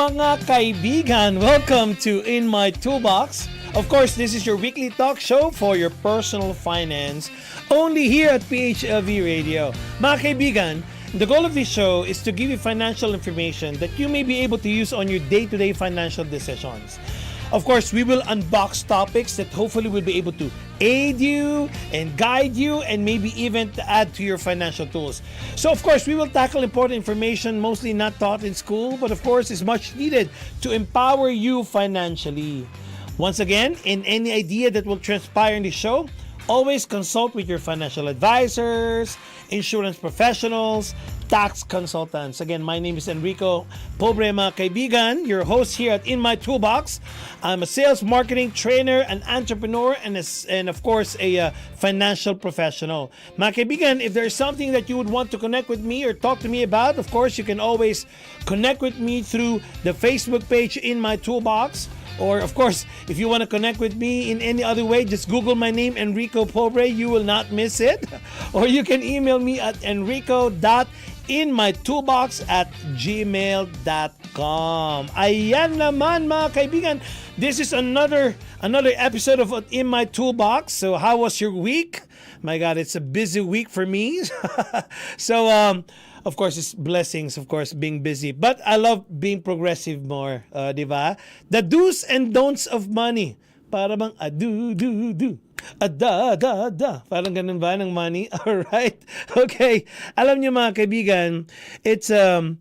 mga kaibigan! Welcome to In My Toolbox. Of course, this is your weekly talk show for your personal finance, only here at PHLV Radio. Mga kaibigan, the goal of this show is to give you financial information that you may be able to use on your day-to-day financial decisions. Of course, we will unbox topics that hopefully will be able to aid you and guide you and maybe even to add to your financial tools. So, of course, we will tackle important information mostly not taught in school, but of course is much needed to empower you financially. Once again, in any idea that will transpire in the show, always consult with your financial advisors, insurance professionals, tax consultants. Again, my name is Enrico Pobre, mga kaibigan, your host here at In My Toolbox. I'm a sales marketing trainer, an entrepreneur, and of course, a financial professional. Mga kaibigan, if there's something that you would want to connect with me or talk to me about, of course, you can always connect with me through the Facebook page In My Toolbox. Or, of course, if you want to connect with me in any other way, just Google my name, Enrico Pobre. You will not miss it. Or you can email me at enrico.inmytoolbox@gmail.com. Ayan naman, mga kaibigan. This is another episode of In My Toolbox. So, how was your week? My God, it's a busy week for me. So, of course, it's blessings, of course, being busy. But I love being progressive more, di ba? The do's and don'ts of money. Para bang do. Da. Parang ganun ba ng money? Alright? Okay. Alam niyo, mga kaibigan, it's a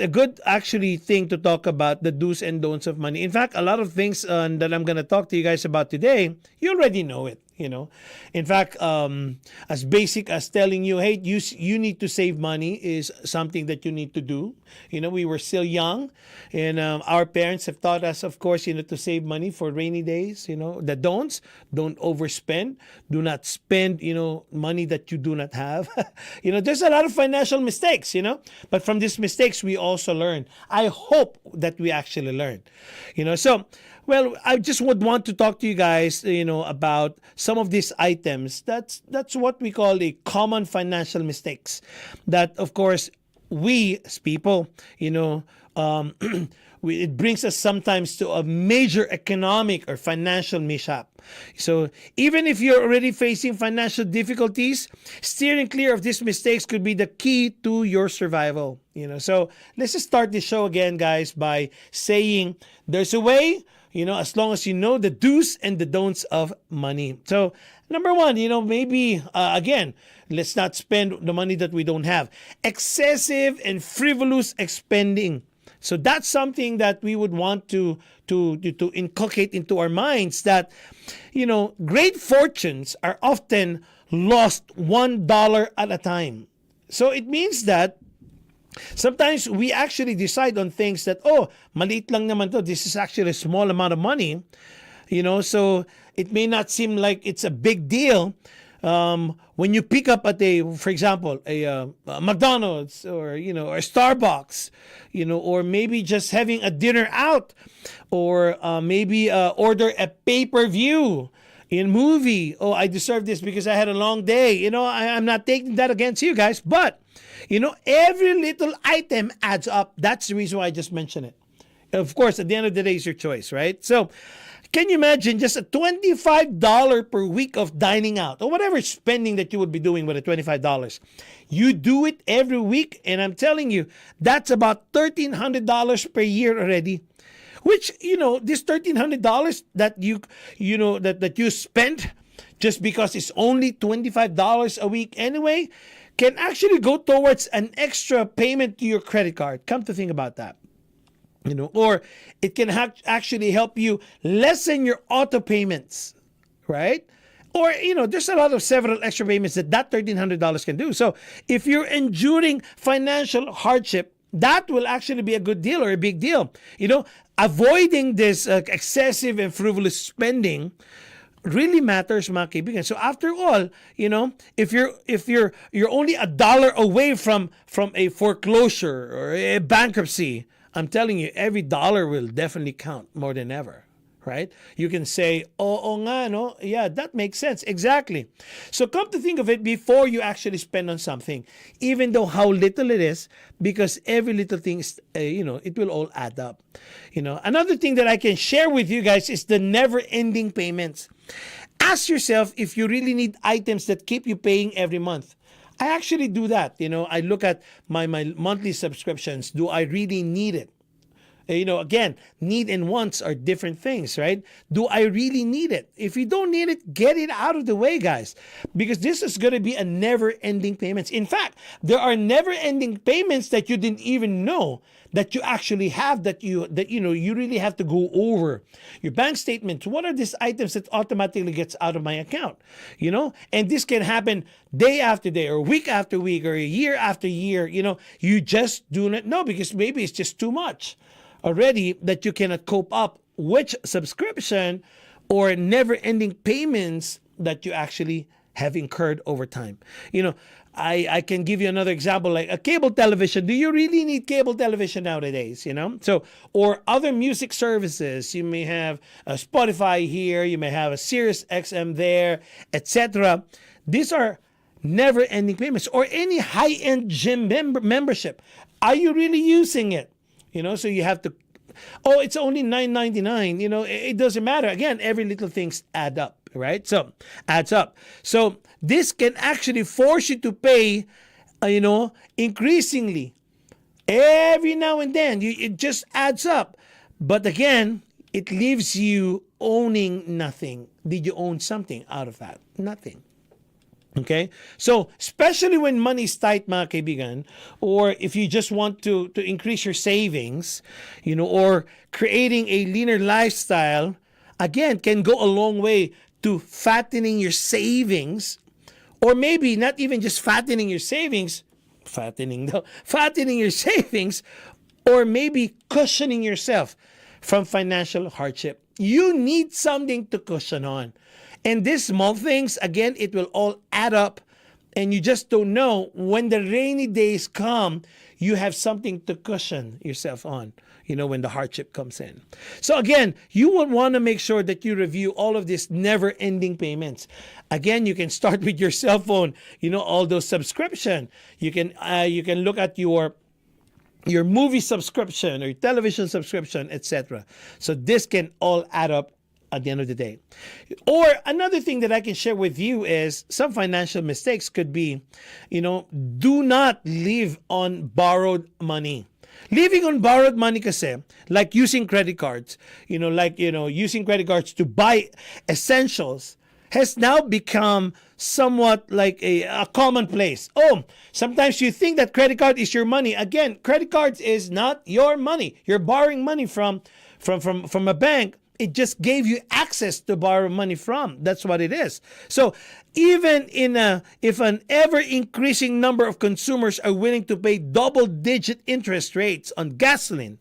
good actually thing to talk about, the do's and don'ts of money. In fact, a lot of things that I'm gonna talk to you guys about today, you already know it. You know, in fact, as basic as telling you, hey, you need to save money is something that you need to do. You know, we were still young, and our parents have taught us, of course, to save money for rainy days. You know, the don'ts: don't overspend, do not spend, money that you do not have. There's a lot of financial mistakes. But from these mistakes we also learn. I hope that we actually learn. So. Well, I just would want to talk to you guys, about some of these items. That's what we call the common financial mistakes. That, of course, we as people, it brings us sometimes to a major economic or financial mishap. So even if you're already facing financial difficulties, steering clear of these mistakes could be the key to your survival. So let's just start the show again, guys, by saying there's a way. As long as you know the do's and the don'ts of money. So, number one, maybe, again, let's not spend the money that we don't have. Excessive and frivolous expending. So that's something that we would want to inculcate into our minds that, great fortunes are often lost $1 at a time. So it means that sometimes we actually decide on things that, maliit lang naman to. This is actually a small amount of money. So it may not seem like it's a big deal. When you pick up at for example, a McDonald's or or Starbucks, or maybe just having a dinner out, or maybe order a pay-per-view in movie. Oh, I deserve this because I had a long day. I'm not taking that against you guys, but every little item adds up. That's the reason why I just mentioned it. Of course, at the end of the day, it's your choice, right? So, can you imagine just a $25 per week of dining out or whatever spending that you would be doing with a $25? You do it every week, and I'm telling you, that's about $1,300 per year already. Which, this $1,300 that that you spent just because it's only $25 a week anyway, can actually go towards an extra payment to your credit card. Come to think about that. Or it can actually help you lessen your auto payments, right? Or, there's a lot of several extra payments that $1,300 can do. So if you're enduring financial hardship, that will actually be a good deal or a big deal. Avoiding this excessive and frivolous spending really matters, mga kaibigan. So after all, if you're only $1 away from a foreclosure or a bankruptcy, I'm telling you, every dollar will definitely count more than ever, right? You can say, oo nga, no? Yeah, that makes sense. Exactly. So come to think of it before you actually spend on something, even though how little it is, because every little thing is, it will all add up. Another thing that I can share with you guys is the never-ending payments. Ask yourself if you really need items that keep you paying every month. I actually do that. I look at my monthly subscriptions. Do I really need it? Again, need and wants are different things, right? Do I really need it? If you don't need it, get it out of the way, guys, because this is going to be a never-ending payments. In fact, there are never-ending payments that you didn't even know that you actually have, that you really have to go over your bank statement. What are these items that automatically gets out of my account? And this can happen day after day, or week after week, or year after year. You just do not know, because maybe it's just too much already that you cannot cope up which subscription or never-ending payments that you actually have incurred over time. I can give you another example, like a cable television. Do you really need cable television nowadays? Or other music services. You may have a Spotify here, you may have a Sirius XM there, etc. These are never-ending payments. Or any high-end gym membership. Are you really using it? So you have to, it's only $9.99. It doesn't matter. Again, every little things add up, right? So adds up. So this can actually force you to pay, increasingly every now and then. It just adds up. But again, it leaves you owning nothing. Did you own something out of that? Nothing. Okay? So, especially when money is tight, mga kaibigan, or if you just want to increase your savings, or creating a leaner lifestyle, again, can go a long way to fattening your savings, or maybe not even just fattening your savings, or maybe cushioning yourself from financial hardship. You need something to cushion on. And these small things, again, it will all add up, and you just don't know when the rainy days come, you have something to cushion yourself on, when the hardship comes in. So again, you would want to make sure that you review all of these never-ending payments. Again, you can start with your cell phone, all those subscription. You can look at your movie subscription or your television subscription, etc. So this can all add up at the end of the day. Or another thing that I can share with you is some financial mistakes could be, do not live on borrowed money. Living on borrowed money kasi, like using credit cards, using credit cards to buy essentials has now become somewhat like a commonplace. Sometimes you think that credit card is your money. Again, credit cards is not your money. You're borrowing money from a bank. It just gave you access to borrow money from. That's what it is. So even if an ever-increasing number of consumers are willing to pay double-digit interest rates on gasoline,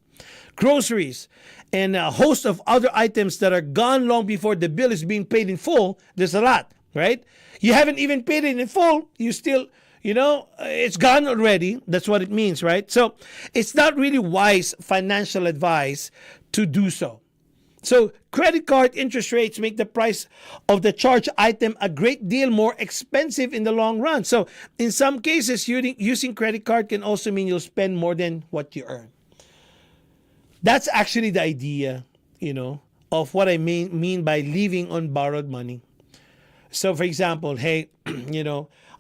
groceries, and a host of other items that are gone long before the bill is being paid in full, there's a lot, right? You haven't even paid it in full. You still, it's gone already. That's what it means, right? So it's not really wise financial advice to do so. So credit card interest rates make the price of the charged item a great deal more expensive in the long run. So in some cases, using credit card can also mean you'll spend more than what you earn. That's actually the idea, of what I mean by living on borrowed money. So for example, hey,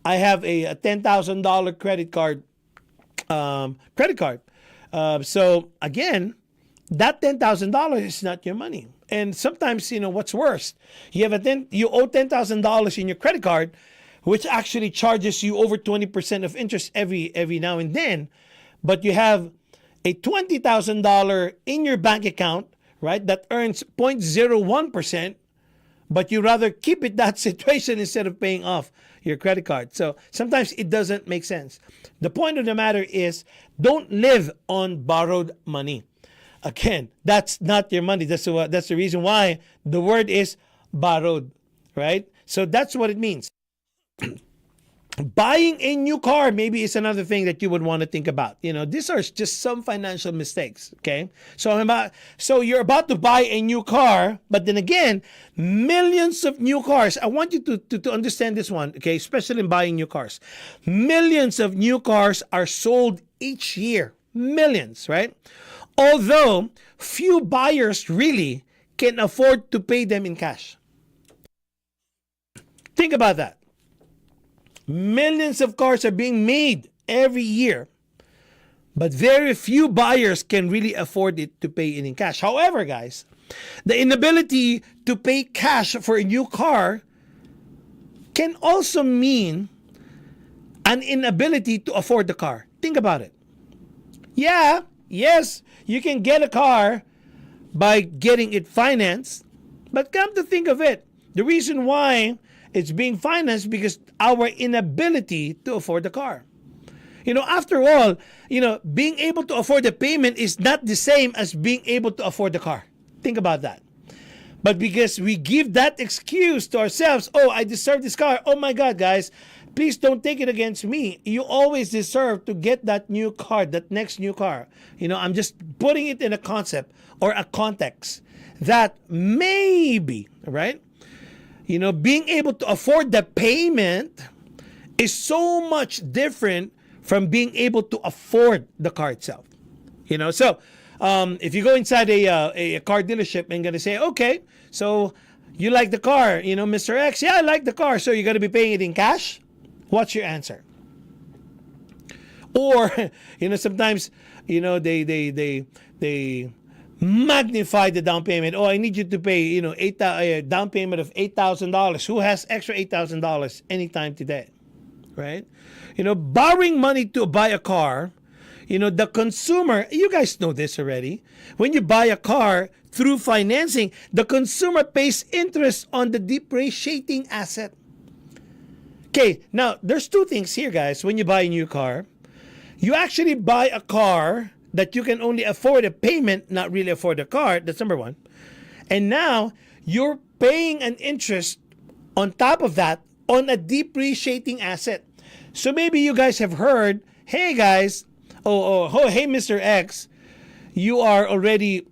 I have a $10,000 credit card. So again, that $10,000 is not your money. And sometimes, what's worse, you owe $10,000 in your credit card, which actually charges you over 20% of interest every now and then, but you have a $20,000 in your bank account, right, that earns 0.01%, but you rather keep it that situation instead of paying off your credit card. So sometimes it doesn't make sense. The point of the matter is, don't live on borrowed money. Again, that's not your money. That's the reason why the word is borrowed, right? So that's what it means. Buying a new car maybe is another thing that you would want to think about. These are just some financial mistakes. Okay, so you're about to buy a new car, but then again, millions of new cars. I want you to understand this one. Okay, especially in buying new cars, millions of new cars are sold each year. Millions, right? Although few buyers really can afford to pay them in cash. Think about that. Millions of cars are being made every year, but very few buyers can really afford it to pay it in cash. However, guys, the inability to pay cash for a new car can also mean an inability to afford the car. Think about it. Yeah, yes, you can get a car by getting it financed, but come to think of it, the reason why it's being financed because our inability to afford the car. After all, being able to afford the payment is not the same as being able to afford the car. Think about that. But because we give that excuse to ourselves, oh, I deserve this car. Oh my God, guys, please don't take it against me. You always deserve to get that new car, that next new car. I'm just putting it in a concept or a context that maybe, right? Being able to afford the payment is so much different from being able to afford the car itself. So if you go inside a car dealership and going to say, okay, so you like the car, Mr. X? Yeah, I like the car. So you're going to be paying it in cash? What's your answer? Or, sometimes, they magnify the down payment. Oh, I need you to pay, a down payment of $8,000. Who has extra $8,000 anytime today, right? Borrowing money to buy a car, the consumer, you guys know this already. When you buy a car through financing, the consumer pays interest on the depreciating asset. Okay, now there's two things here, guys. When you buy a new car, you actually buy a car that you can only afford a payment, not really afford a car. That's number one. And now you're paying an interest on top of that on a depreciating asset. So maybe you guys have heard, hey guys, hey Mr. X, you are already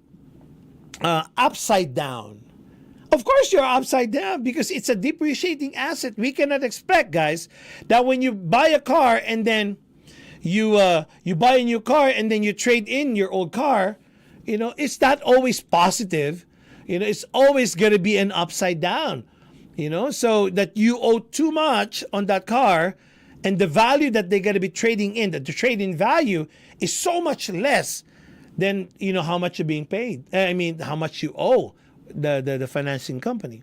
upside down. Of course you're upside down because it's a depreciating asset. We cannot expect, guys, that when you buy a car and then you buy a new car and then you trade in your old car, it's not always positive. It's always going to be an upside down, so that you owe too much on that car and the value that they're going to be trading in, that the trade-in value is so much less than, how much you're being paid. How much you owe the financing company.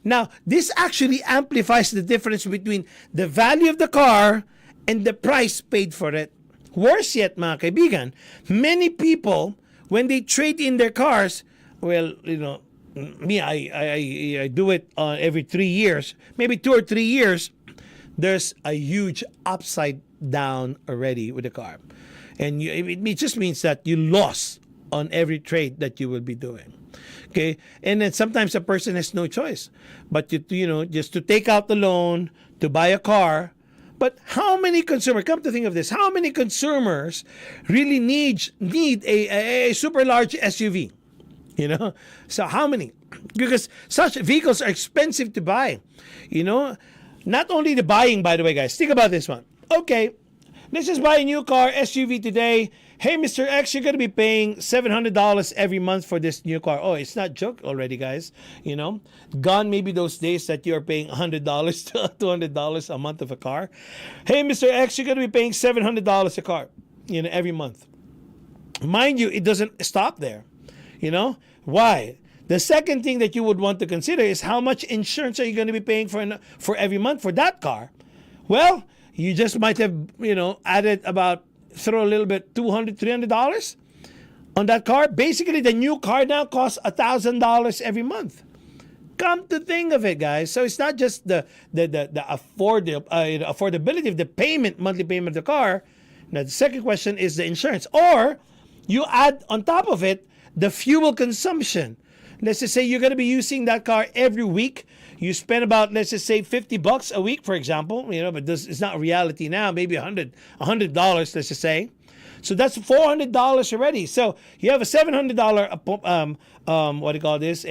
Now this actually amplifies the difference between the value of the car and the price paid for it. Worse yet, mga kaibigan, many people, when they trade in their cars, well, me, I do it every 3 years, maybe 2 or 3 years, there's a huge upside down already with the car. And it just means that you lost on every trade that you will be doing. Okay, and then sometimes a person has no choice but just to take out the loan to buy a car. But how many consumers, come to think of this, how many consumers really need a super large SUV? So how many? Because such vehicles are expensive to buy. Not only the buying, by the way, guys, think about this one. Okay, let's just buy a new car, SUV today. Hey, Mr. X, you're going to be paying $700 every month for this new car. Oh, it's not joke already, guys. Gone maybe those days that you're paying $100 to $200 a month of a car. Hey, Mr. X, you're going to be paying $700 a car, every month. Mind you, it doesn't stop there. Why? The second thing that you would want to consider is how much insurance are you going to be paying for every month for that car? Well, you just might have, added about, throw a little bit, $200, $300 on that car. Basically, the new car now costs $1,000 every month. Come to think of it, guys. So it's not just the affordability of the payment, monthly payment of the car. Now, the second question is the insurance. Or you add on top of it the fuel consumption. let's just say you're going to be using that car every week. You spend about, let's just say, $50 a week, for example, but this is not reality now, maybe $100, let's just say. So that's $400 already. So you have a $700, what do you call this?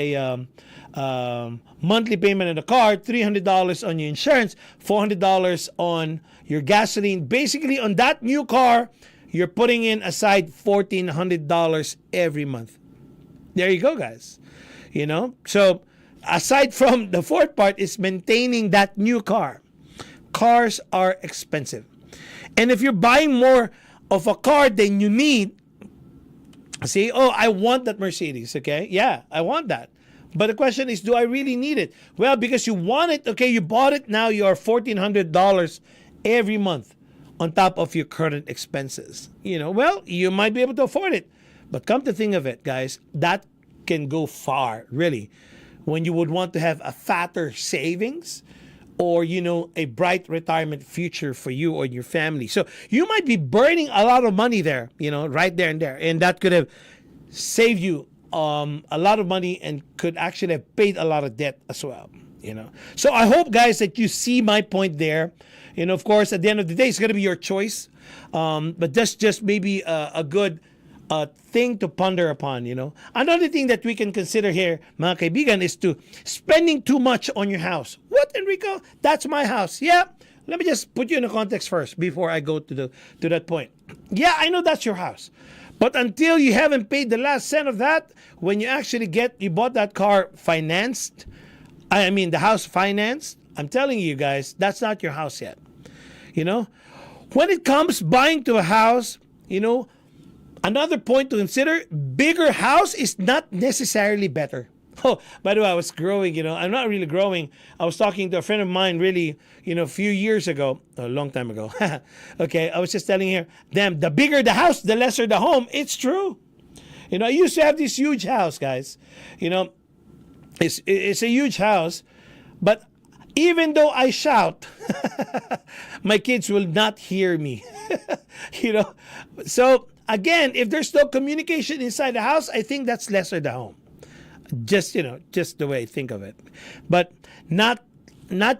Monthly payment on the car, $300 on your insurance, $400 on your gasoline. Basically, on that new car, you're putting in aside $1,400 every month. There you go, guys. So aside from the fourth part is maintaining that new car. Cars are expensive. And if you're buying more of a car than you need, say, oh, I want that Mercedes, okay? Yeah, I want that. But the question is, do I really need it? Well, because you want it, okay, you bought it, now you are $1,400 every month on top of your current expenses. Well, you might be able to afford it. But come to think of it, guys, that can go far, really, when you would want to have a fatter savings or, a bright retirement future for you or your family. So you might be burning a lot of money there, right there and there. And that could have saved you a lot of money and could actually have paid a lot of debt as well. So I hope, guys, that you see my point there. Of course, at the end of the day, it's going to be your choice. But that's just maybe a good thing to ponder upon. Another thing that we can consider here, mga kaibigan, is to spending too much on your house. What, Enrico? That's my house. Yeah. Let me just put you in the context first before I go to that point. Yeah, I know that's your house. But until you haven't paid the last cent of that, when you actually you bought that car financed, the house financed, I'm telling you guys, that's not your house yet. When it comes buying to a house, another point to consider, bigger house is not necessarily better. Oh, by the way, I was growing, I'm not really growing. I was talking to a friend of mine really, a few years ago, a long time ago. Okay, I was just telling her, damn, the bigger the house, the lesser the home. It's true. I used to have this huge house, guys. It's a huge house, but even though I shout, my kids will not hear me. So again, if there's no communication inside the house, I think that's lesser the home. Just the way I think of it. But not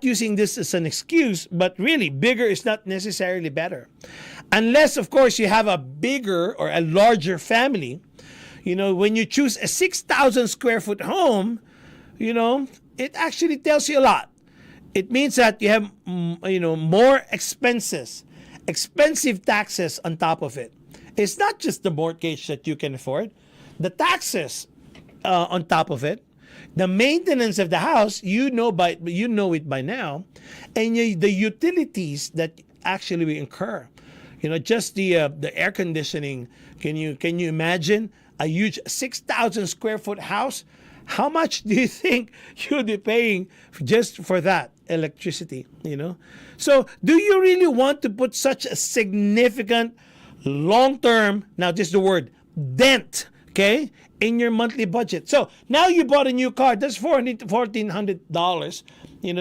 using this as an excuse, but really bigger is not necessarily better. Unless, of course, you have a bigger or a larger family. When you choose a 6,000 square foot home, it actually tells you a lot. It means that you have, more expenses, expensive taxes on top of it. It's not just the mortgage that you can afford. The taxes on top of it, the maintenance of the house, you know it by now, and the utilities that actually we incur. Just the air conditioning. Can you imagine a huge 6,000 square foot house? How much do you think you'll be paying just for that electricity? So do you really want to put such a significant long-term, now just the word, dent, okay, in your monthly budget? So now you bought a new car, that's $1,400.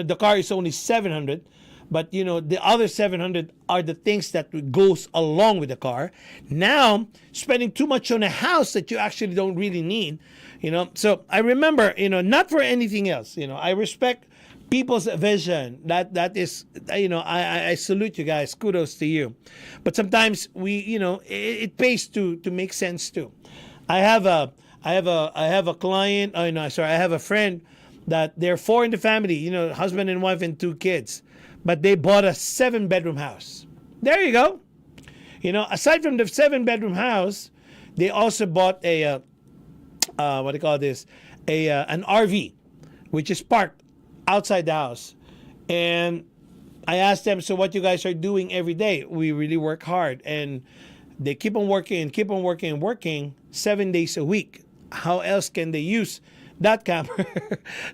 The car is only $700, but the other $700 are the things that goes along with the car. Now spending too much on a house that you actually don't really need. So I remember, not for anything else, I respect people's vision. That is, I salute you guys. Kudos to you. But sometimes it pays to make sense too. I have a client. I have a friend that they're four in the family. Husband and wife and 2 kids, but they bought a 7-bedroom house. There you go. Aside from the 7-bedroom house, they also bought a what do you call this? An RV, which is parked outside the house. And I asked them, so what you guys are doing every day? We really work hard. And they keep on working 7 days a week. How else can they use that camper,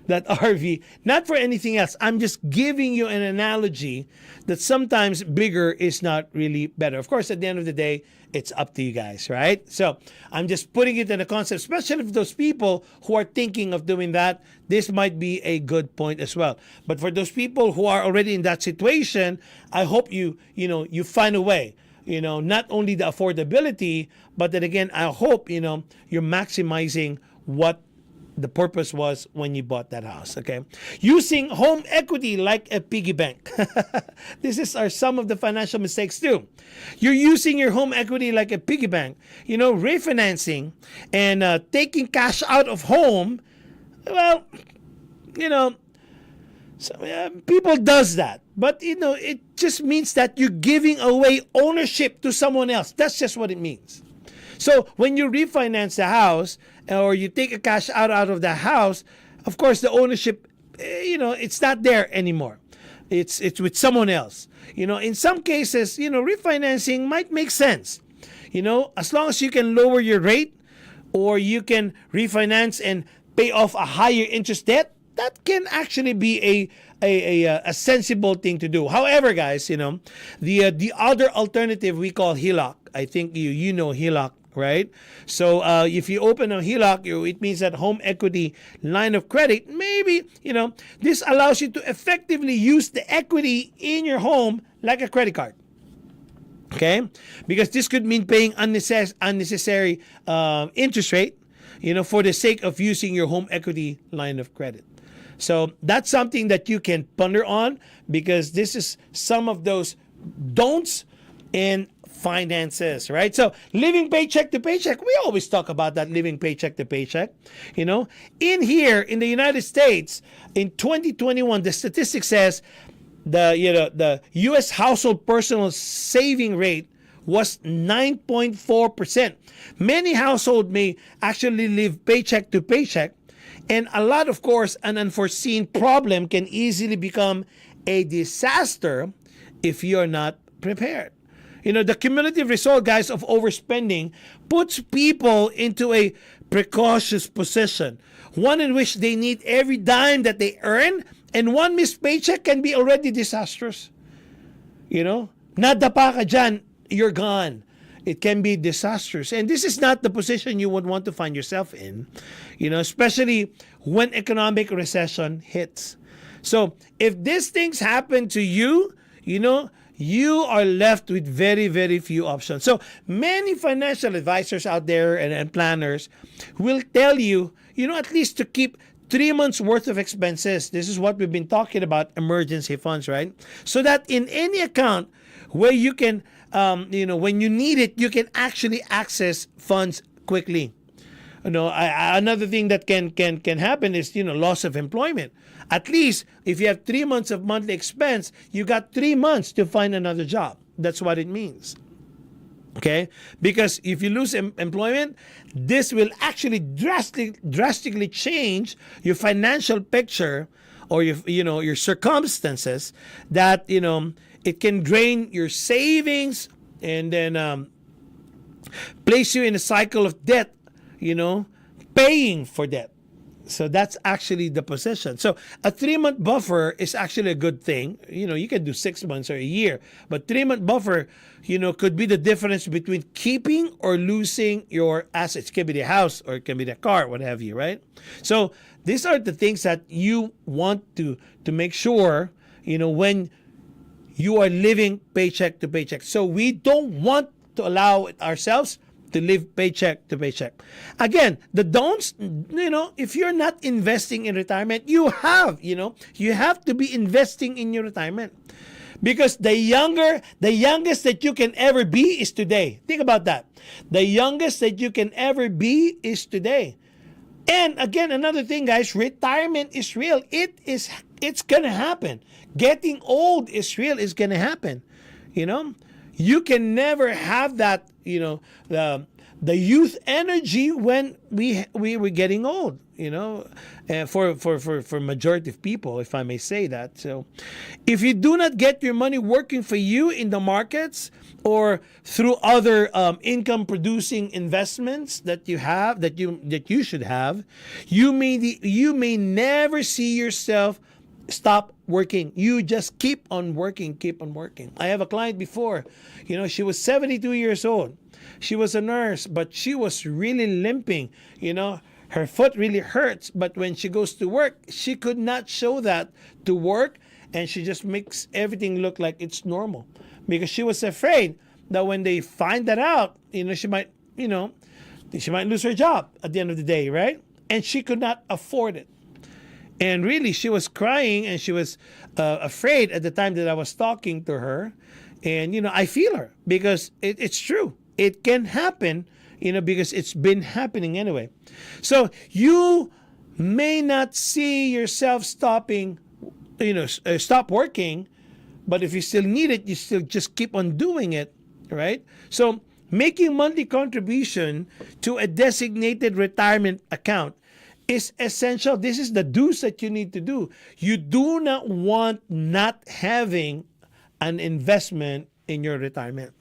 that RV? Not for anything else. I'm just giving you an analogy that sometimes bigger is not really better. Of course, at the end of the day, it's up to you guys, right? So I'm just putting it in a concept, especially for those people who are thinking of doing that. This might be a good point as well. But for those people who are already in that situation, I hope you find a way. Not only the affordability, but then again, I hope you're maximizing what the purpose was when you bought that house. Okay, using home equity like a piggy bank. Are some of the financial mistakes too. You're using your home equity like a piggy bank. Refinancing and taking cash out of home. Well, people does that, but it just means that you're giving away ownership to someone else. That's just what it means. So when you refinance the house or you take a cash out of the house, of course the ownership, it's not there anymore. It's with someone else. In some cases, refinancing might make sense. As long as you can lower your rate or you can refinance and pay off a higher interest debt, that can actually be a sensible thing to do. However, guys, the other alternative we call HELOC. I think you know HELOC, right? So if you open a HELOC, it means that home equity line of credit. Maybe this allows you to effectively use the equity in your home like a credit card. Okay, because this could mean paying unnecessary interest rate, for the sake of using your home equity line of credit. So that's something that you can ponder on, because this is some of those don'ts in finances, right? So living paycheck to paycheck, we always talk about that, living paycheck to paycheck. In here in the United States in 2021, the statistic says the U.S. household personal saving rate was 9.4%. Many households may actually live paycheck to paycheck. And a lot, of course, an unforeseen problem can easily become a disaster if you're not prepared. The cumulative result, guys, of overspending puts people into a precautious position, one in which they need every dime that they earn, and one missed paycheck can be already disastrous. Nadapa ka dyan, you're gone. It can be disastrous. And this is not the position you would want to find yourself in, especially when economic recession hits. So if these things happen to you, you are left with very, very few options. So many financial advisors out there and planners will tell you, at least to keep 3 months worth of expenses. This is what we've been talking about, emergency funds, right? So that in any account where you can, when you need it, you can actually access funds quickly. Another thing that can happen is, loss of employment. At least if you have 3 months of monthly expense, you got 3 months to find another job. That's what it means. Okay? Because if you lose employment, this will actually drastically change your financial picture or your circumstances, that it can drain your savings and then place you in a cycle of debt, paying for debt. So that's actually the position. So a 3-month buffer is actually a good thing. You can do 6 months or a year, but 3-month buffer, could be the difference between keeping or losing your assets. It can be the house or it can be the car, what have you, right? So these are the things that you want to make sure, when you are living paycheck to paycheck. So we don't want to allow ourselves to live paycheck to paycheck. Again, the don'ts, if you're not investing in retirement, you have to be investing in your retirement. Because the youngest that you can ever be is today. Think about that. The youngest that you can ever be is today. And again, another thing, guys, retirement is real. It's going to happen. Getting old is real. It's going to happen. You can never have that, the youth energy when we were getting old, for majority of people, if I may say that. So if you do not get your money working for you in the markets or through other income producing investments that you have, that you should have, you may never see yourself stop working. You just keep on working. I have a client before, she was 72 years old. She was a nurse, but she was really limping. Her foot really hurts. But when she goes to work, she could not show that to work. And she just makes everything look like it's normal. Because she was afraid that when they find that out, she might lose her job at the end of the day, right? and she could not afford it. And really, she was crying and she was afraid at the time that I was talking to her. And, I feel her because it's true. It can happen, because it's been happening anyway. So you may not see yourself stopping, stop working, but if you still need it, you still just keep on doing it, right? So making monthly contribution to a designated retirement account is essential. This is the do's that you need to do. You do not want not having an investment in your retirement.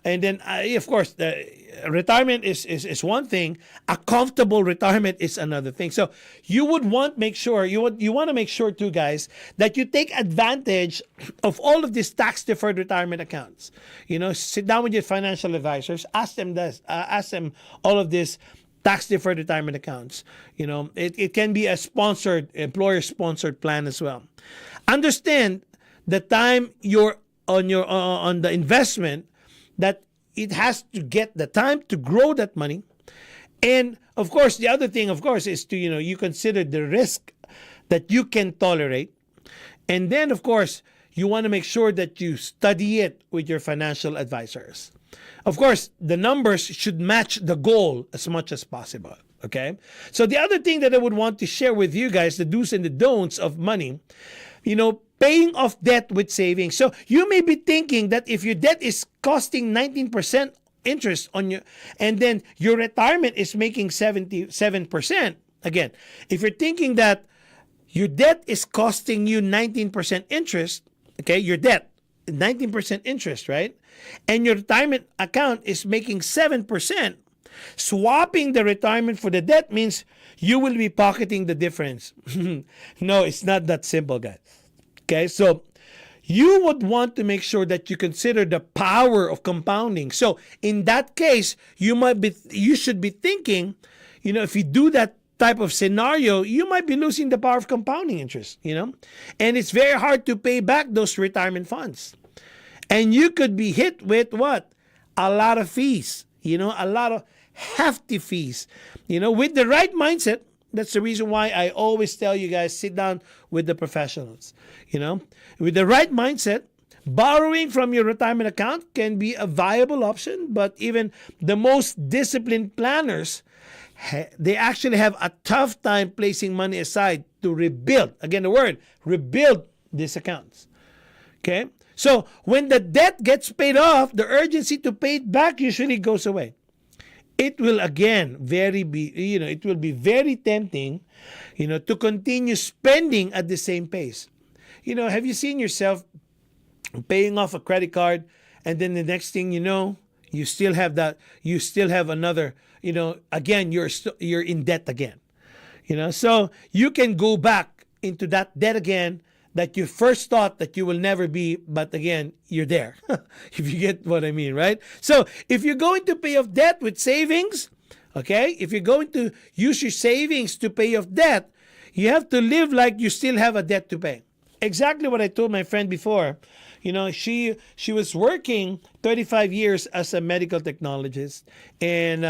And then of course the retirement is one thing. A comfortable retirement is another thing. So you would want make sure you want to make sure too, guys, that you take advantage of all of these tax deferred retirement accounts. Sit down with your financial advisors, ask them all of this tax deferred retirement accounts. It can be a employer sponsored plan as well. Understand the time you're on the investment, that it has to get the time to grow that money. And of course, the other thing, of course, is to, you consider the risk that you can tolerate. And then, of course, you want to make sure that you study it with your financial advisors. Of course, the numbers should match the goal as much as possible. Okay. So the other thing that I would want to share with you guys, the do's and the don'ts of money, paying off debt with savings. So you may be thinking that if your debt is costing 19% interest on you, and then your retirement is making 77%. Again, if you're thinking that your debt is costing you 19% interest, okay, your debt, 19% interest, right? And your retirement account is making 7%. Swapping the retirement for the debt means you will be pocketing the difference. No, it's not that simple, guys. Okay, so you would want to make sure that you consider the power of compounding. So in that case, you should be thinking, if you do that type of scenario, you might be losing the power of compounding interest, and it's very hard to pay back those retirement funds. And you could be hit with what? A lot of fees, a lot of hefty fees, with the right mindset. That's the reason why I always tell you guys, sit down with the professionals. With the right mindset, borrowing from your retirement account can be a viable option, but even the most disciplined planners, they actually have a tough time placing money aside to rebuild. Again, the word, rebuild these accounts. Okay? So when the debt gets paid off, the urgency to pay it back usually goes away. It will again it will be very tempting, to continue spending at the same pace. Have you seen yourself paying off a credit card, and then the next thing you know, you still have another, again, you're in debt again. So you can go back into that debt again that you first thought that you will never be, but again, you're there. If you get what I mean, right? So if you're going to pay off debt with savings, okay, if you're going to use your savings to pay off debt, you have to live like you still have a debt to pay. Exactly what I told my friend before. She was working 35 years as a medical technologist, and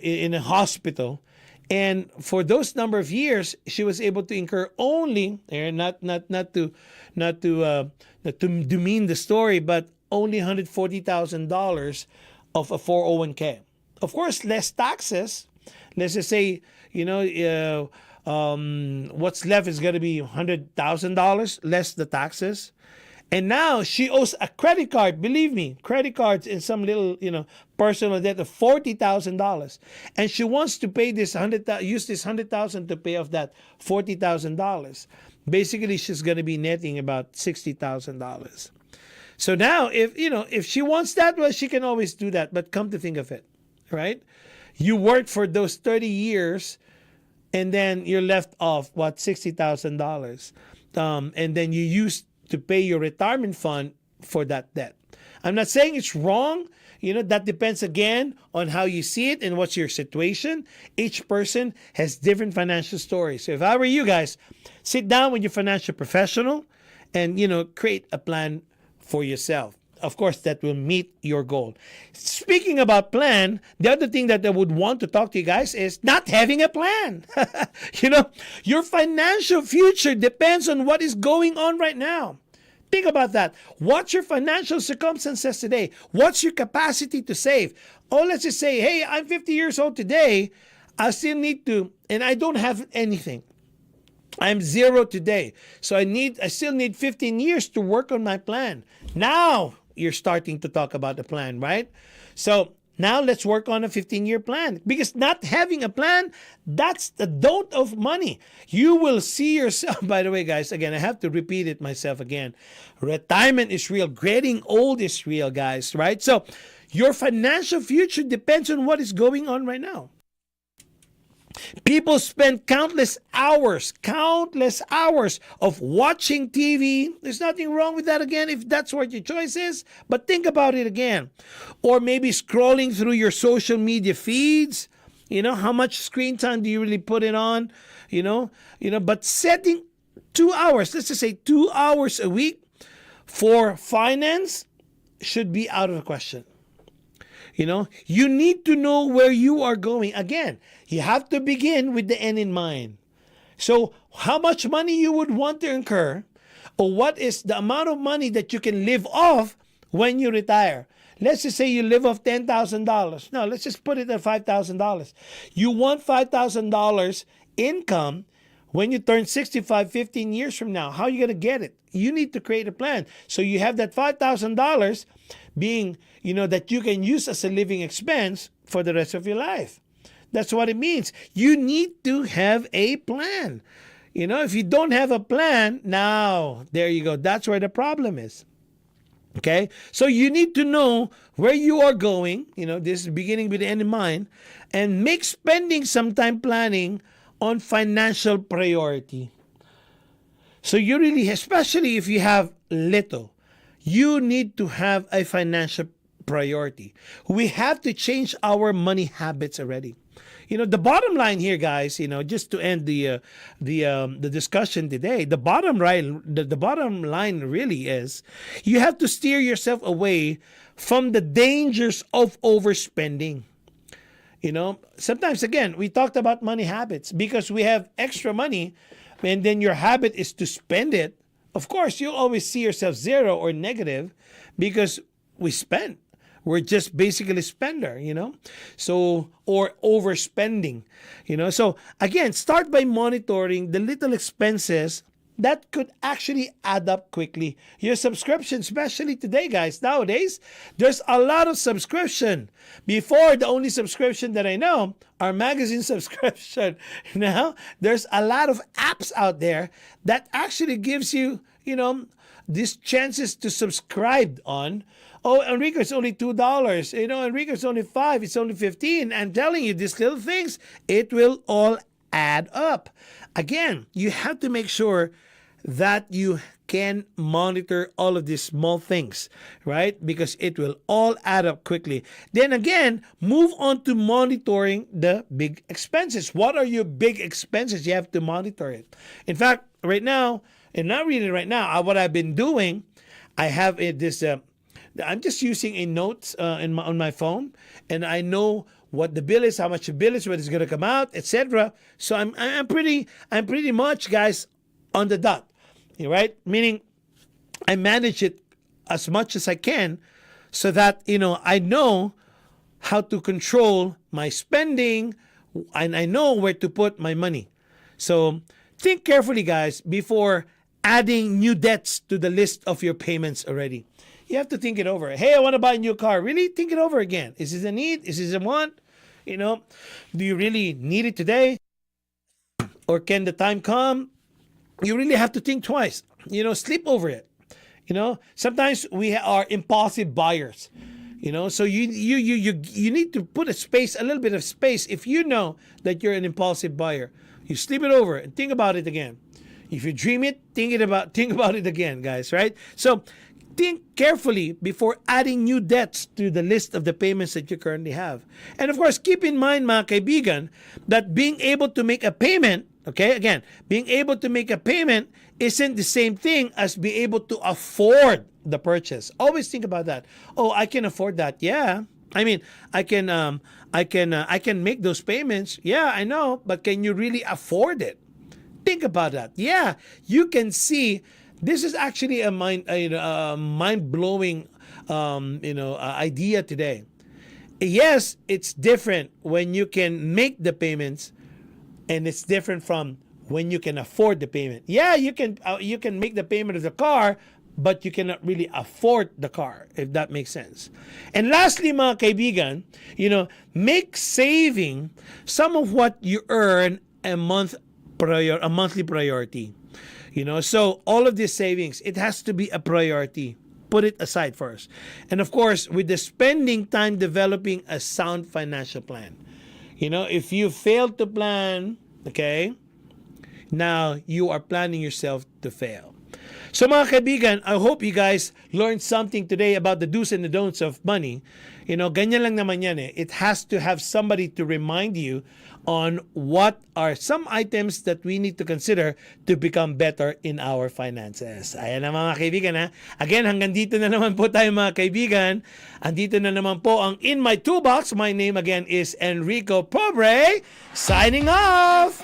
in a hospital. And for those number of years, she was able to incur only, not to demean the story, but only $140,000 of a 401k. Of course, less taxes. Let's just say, what's left is going to be $100,000 less the taxes. And now she owes a credit card, believe me, credit cards in some little, personal debt of $40,000. And she wants to pay use this $100,000 to pay off that $40,000. Basically, she's going to be netting about $60,000. So now, if she wants that, well, she can always do that. But come to think of it, right? You worked for those 30 years, and then you're left off, $60,000. And then you used to pay your retirement fund for that debt. I'm not saying it's wrong. That depends again on how you see it and what's your situation. Each person has different financial stories. So if I were you guys, sit down with your financial professional and, create a plan for yourself. of course, that will meet your goal. Speaking about plan, the other thing that I would want to talk to you guys is not having a plan. Your financial future depends on what is going on right now. Think about that. What's your financial circumstances today? What's your capacity to save? Oh, let's just say, hey, I'm 50 years old today. I still need to, and I don't have anything. I'm zero today. So I still need 15 years to work on my plan. Now you're starting to talk about the plan, right? So now let's work on a 15-year plan. Because not having a plan, that's the don't of money. You will see yourself, by the way, guys, again, I have to repeat it myself again. Retirement is real. Getting old is real, guys, right? So your financial future depends on what is going on right now. People spend countless hours of watching TV. There's nothing wrong with that, again, if that's what your choice is. But think about it again. Or maybe scrolling through your social media feeds. How much screen time do you really put it on? But setting 2 hours, let's just say 2 hours a week for finance should be out of the question. You need to know where you are going. Again, you have to begin with the end in mind. So how much money you would want to incur, or what is the amount of money that you can live off when you retire? Let's just say you live off $10,000. No, let's just put it at $5,000. You want $5,000 income when you turn 65, 15 years from now. How are you going to get it? You need to create a plan. So you have that $5,000 being, that you can use as a living expense for the rest of your life. That's what it means. You need to have a plan. If you don't have a plan, now, there you go. That's where the problem is. Okay? So you need to know where you are going. This is beginning with the end in mind. And make spending some time planning on financial priority. So you really, especially if you have little, you need to have a financial priority. We have to change our money habits already. The bottom line here, guys, just to end the discussion today, the bottom line really is you have to steer yourself away from the dangers of overspending. Sometimes, again, we talked about money habits because we have extra money and then your habit is to spend it. Of course, you'll always see yourself zero or negative because we spend. We're just basically spender, so, or overspending, So again, start by monitoring the little expenses that could actually add up quickly. Your subscription, especially today, guys, nowadays, there's a lot of subscription. Before, the only subscription that I know are magazine subscription. Now, there's a lot of apps out there that actually gives you, these chances to subscribe on. Oh, Enrico, it's only $2. Enrico, it's only $5. It's only $15. I'm telling you, these little things, it will all add up. Again, you have to make sure that you can monitor all of these small things, right? Because it will all add up quickly. Then again, move on to monitoring the big expenses. What are your big expenses? You have to monitor it. In fact, right now, and not really right now, what I've been doing, I have this... I'm just using a note on my phone, and I know what the bill is, how much the bill is, when it's going to come out, etc. So I'm pretty much, guys, on the dot, right? Meaning, I manage it as much as I can, so that I know how to control my spending, and I know where to put my money. So think carefully, guys, before adding new debts to the list of your payments already. You have to think it over. Hey, I want to buy a new car. Really? Think it over again. Is this a need? Is this a want? Do you really need it today? Or can the time come? You really have to think twice. Sleep over it. Sometimes we are impulsive buyers. So you need to put a little bit of space if you know that you're an impulsive buyer. You sleep it over and think about it again. If you dream it, think about it again, guys, right? So think carefully before adding new debts to the list of the payments that you currently have. And of course, keep in mind, mga kaibigan, that being able to make a payment, okay, again, being able to make a payment isn't the same thing as be able to afford the purchase. Always think about that. Oh, I can afford that. Yeah. I mean, I can make those payments. Yeah, I know, but can you really afford it? Think about that. Yeah, you can see this is actually a mind blowing idea today. Yes, it's different when you can make the payments, and it's different from when you can afford the payment. Yeah, you can make the payment of the car, but you cannot really afford the car, if that makes sense. And lastly, mga kaibigan, make saving some of what you earn a monthly priority. So all of these savings, it has to be a priority. Put it aside first. And of course, with the spending time developing a sound financial plan. If you fail to plan, okay, now you are planning yourself to fail. So mga kaibigan, I hope you guys learned something today about the do's and the don'ts of money. Ganyan lang naman yan eh. It has to have somebody to remind you on what are some items that we need to consider to become better in our finances. Ayan na mga kaibigan ha. Again, hanggang dito na naman po tayo mga kaibigan. Andito na naman po ang In My Toolbox. My name again is Enrico Pobre. Signing off!